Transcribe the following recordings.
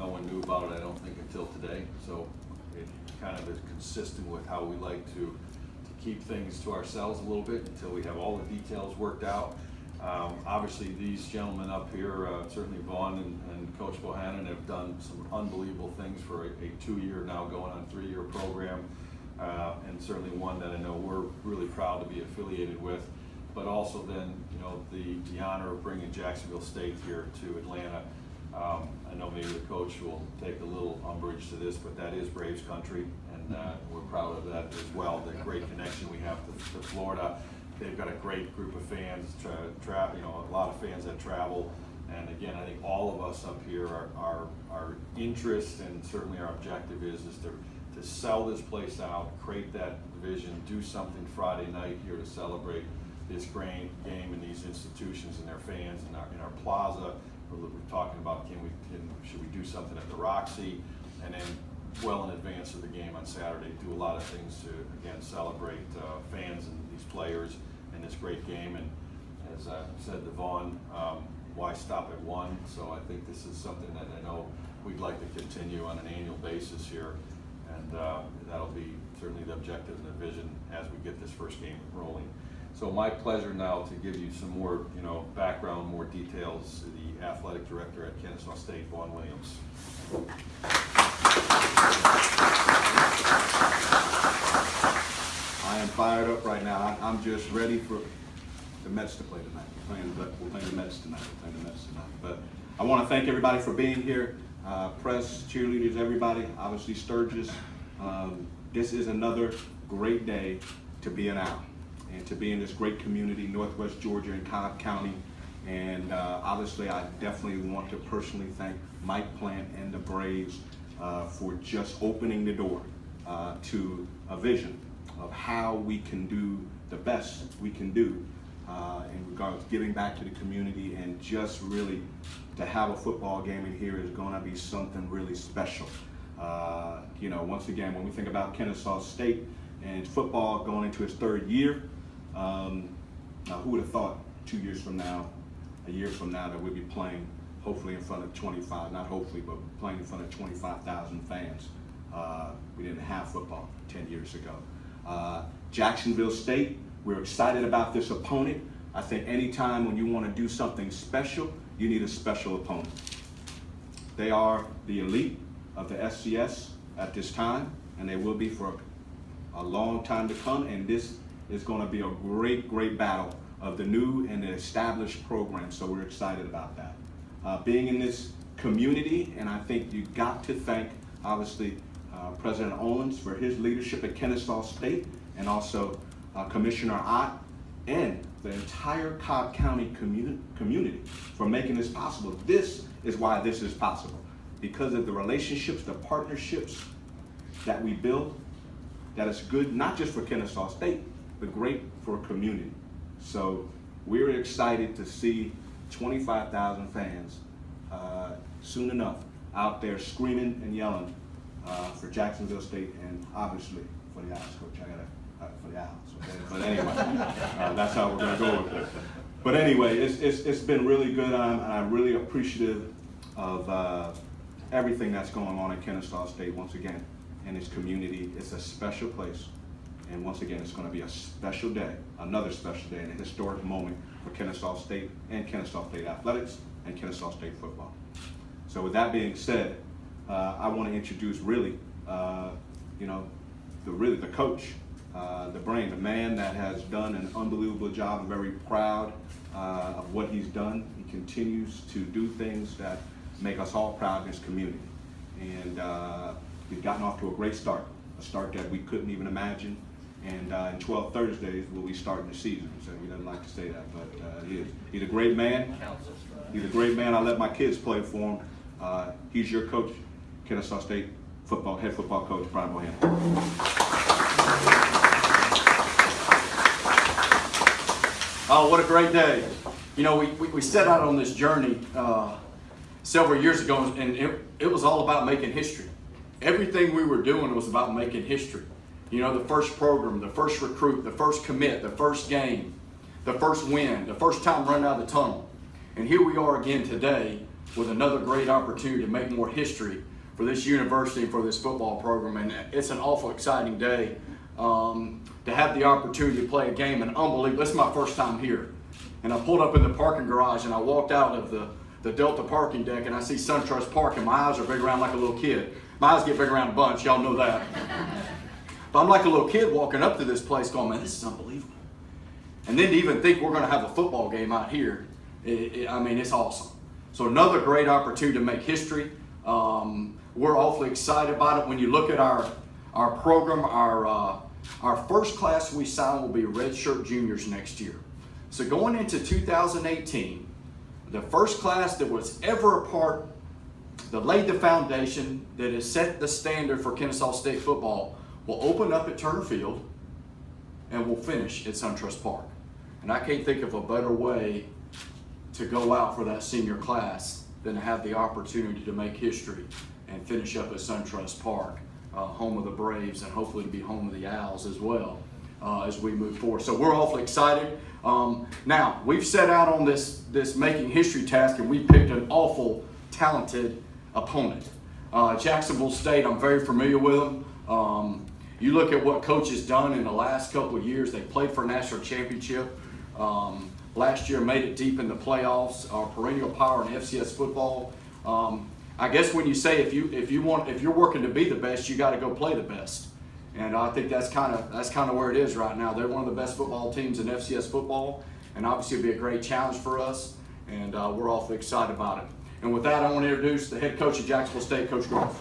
no one knew about it, I don't think, until today. So it kind of is consistent with how we like to keep things to ourselves a little bit until we have all the details worked out. Obviously, these gentlemen up here, certainly Vaughn and Coach Bohannon, have done some unbelievable things for a 2-year, now going on 3-year program, and certainly one that I know we're really proud to be affiliated with. But also then, you know, the honor of bringing Jacksonville State here to Atlanta. I know maybe the coach will take a little umbrage to this, but that is Braves country, and we're proud of that as well. The great connection we have to Florida. They've got a great group of fans, you know, a lot of fans that travel. And again, I think all of us up here, our interest and certainly our objective is to sell this place out, create that vision, do something Friday night here to celebrate this great game and these institutions and their fans in our plaza. We're talking about should we do something at the Roxy, and then well in advance of the game on Saturday, do a lot of things to again celebrate fans and these players and this great game. And as I said to Vaughn, why stop at one? So I think this is something that I know we'd like to continue on an annual basis here, and that'll be certainly the objective and the vision as we get this first game rolling. So my pleasure now to give you some more, you know, background, more details. The athletic director at Kennesaw State, Vaughn Williams. I am fired up right now. I'm just ready for the Mets to play tonight. We're playing the Mets tonight. But I want to thank everybody for being here. Press, cheerleaders, everybody. Obviously Sturgis. This is another great day to be an Owl and to be in this great community, Northwest Georgia and Cobb County. And obviously I definitely want to personally thank Mike Plant and the Braves for just opening the door to a vision of how we can do the best we can do in regards to giving back to the community, and just really to have a football game in here is going to be something really special. You know, once again, when we think about Kennesaw State and football going into its 3rd year, now who would have thought 2 years from now, a year from now, that we'll be playing hopefully in front of 25, not hopefully, but playing in front of 25,000 fans. We didn't have football 10 years ago. Jacksonville State, we're excited about this opponent. I think anytime when you want to do something special, you need a special opponent. They are the elite of the SCS at this time, and they will be for a long time to come, and this is going to be a great, great battle of the new and the established program, so we're excited about that. Being in this community, and I think you got to thank, obviously, President Owens for his leadership at Kennesaw State, and also Commissioner Ott and the entire Cobb County community for making this possible. This is why this is possible, because of the relationships, the partnerships that we build, that is good not just for Kennesaw State, but great for a community. So we're excited to see 25,000 fans soon enough out there screaming and yelling for Jacksonville State, and obviously for the Owls, Coach. I gotta for the Owls. Okay? But anyway, that's how we're gonna go with it. But anyway, it's been really good, and I'm really appreciative of everything that's going on in Kennesaw State once again, in this community. It's a special place. And once again, it's going to be a special day, another special day, and a historic moment for Kennesaw State and Kennesaw State athletics and Kennesaw State football. So with that being said, I want to introduce really, you know, the coach, the brain, the man that has done an unbelievable job. I'm very proud of what he's done. He continues to do things that make us all proud in this community. And we've gotten off to a great start, a start that we couldn't even imagine. And in 12 Thursdays, we'll be starting the season. So he doesn't like to say that, but he is. He's a great man. He's a great man. I let my kids play for him. He's your coach, Kennesaw State football, head football coach, Brian Bohannon. Oh, what a great day. You know, we set out on this journey several years ago, and it was all about making history. Everything we were doing was about making history. You know, the first program, the first recruit, the first commit, the first game, the first win, the first time running out of the tunnel. And here we are again today, with another great opportunity to make more history for this university and for this football program. And it's an awful exciting day to have the opportunity to play a game. And unbelievable, this is my first time here. And I pulled up in the parking garage and I walked out of the Delta parking deck and I see Suntrust Park and my eyes are big around like a little kid. My eyes get big around a bunch, y'all know that. But I'm like a little kid walking up to this place going, man, this is unbelievable. And then to even think we're going to have a football game out here, I mean, it's awesome. So another great opportunity to make history. We're awfully excited about it. When you look at our program, our first class we sign will be redshirt juniors next year. So going into 2018, the first class that was ever a part, that laid the foundation, that has set the standard for Kennesaw State football, will open up at Turner Field and will finish at Suntrust Park. And I can't think of a better way to go out for that senior class than to have the opportunity to make history and finish up at Suntrust Park, home of the Braves, and hopefully to be home of the Owls as well as we move forward. So we're awfully excited. Now, we've set out on this making history task, and we picked an awful talented opponent. Jacksonville State, I'm very familiar with them. You look at what Coach has done in the last couple of years. They played for a national championship. Last year made it deep in the playoffs, perennial power in FCS football. I guess when you say if you're working to be the best, you got to go play the best. And I think that's kind of where it is right now. They're one of the best football teams in FCS football, and obviously it'll be a great challenge for us, and we're awfully excited about it. And with that, I want to introduce the head coach of Jacksonville State, Coach Grove.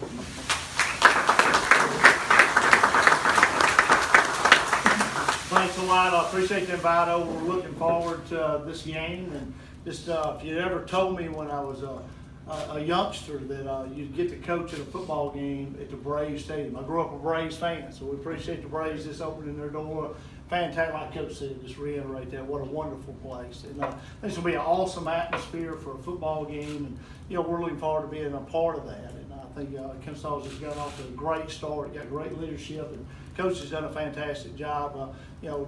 Thanks a lot. I appreciate the invite over. We're looking forward to this game. And just if you ever told me when I was a youngster that you'd get to coach at a football game at the Braves Stadium. I grew up a Braves fan, so we appreciate the Braves just opening their door. Fantastic, like Coach said, just reiterate that. What a wonderful place. And this will be an awesome atmosphere for a football game. And, we're looking forward to being a part of that. And I think Kennesaw has got off to a great start, got great leadership, and Coach has done a fantastic job,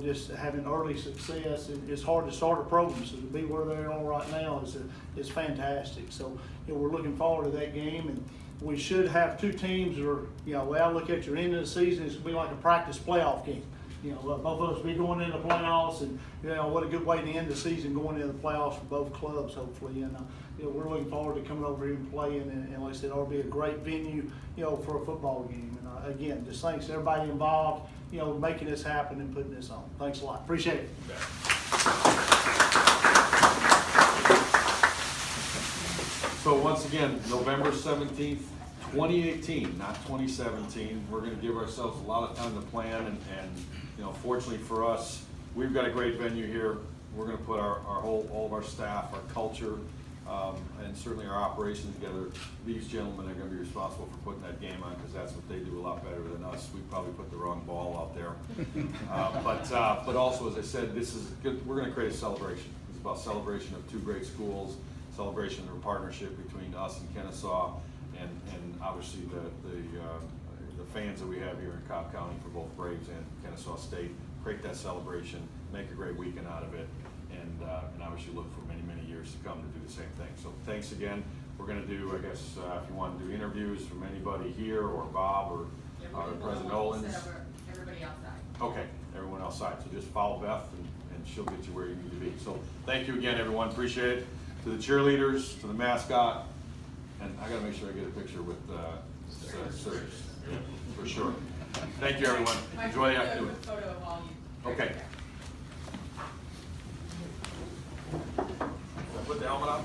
just having early success. It's hard to start a program, so to be where they are right now is fantastic. So, we're looking forward to that game, and we should have two teams that are, well, look at your end of the season, it's going to be like a practice playoff game. Both of us be going into the playoffs, and what a good way to end the season, going into the playoffs for both clubs, hopefully. And we're looking forward to coming over here and playing, and like I said, it'll be a great venue, for a football game. And again, just thanks to everybody involved, making this happen and putting this on. Thanks a lot. Appreciate it. So once again, November 17th, 2018, not 2017. We're going to give ourselves a lot of time to plan, and fortunately for us, we've got a great venue here. We're going to put all of our staff, our culture, and certainly our operations together. These gentlemen are going to be responsible for putting that game on, because that's what they do a lot better than us. We probably put the wrong ball out there. But also, as I said, this is good. We're going to create a celebration. It's about celebration of two great schools, celebration of a partnership between us and Kennesaw, and obviously the fans that we have here in Cobb County for both Braves and Kennesaw State. Create that celebration, make a great weekend out of it, and obviously look for many, many years to come to do the same thing. So thanks again. We're going to do, I guess, if you want to do interviews from anybody here, or Bob, or President Olins. Everybody outside. Okay, everyone outside. So just follow Beth, and she'll get you where you need to be. So thank you again, everyone. Appreciate it. To the cheerleaders, to the mascot, and I got to make sure I get a picture with Sirs. Yeah, for sure. Thank you, everyone. Enjoy the afternoon. Photo of all you. Okay. Put the helmet on.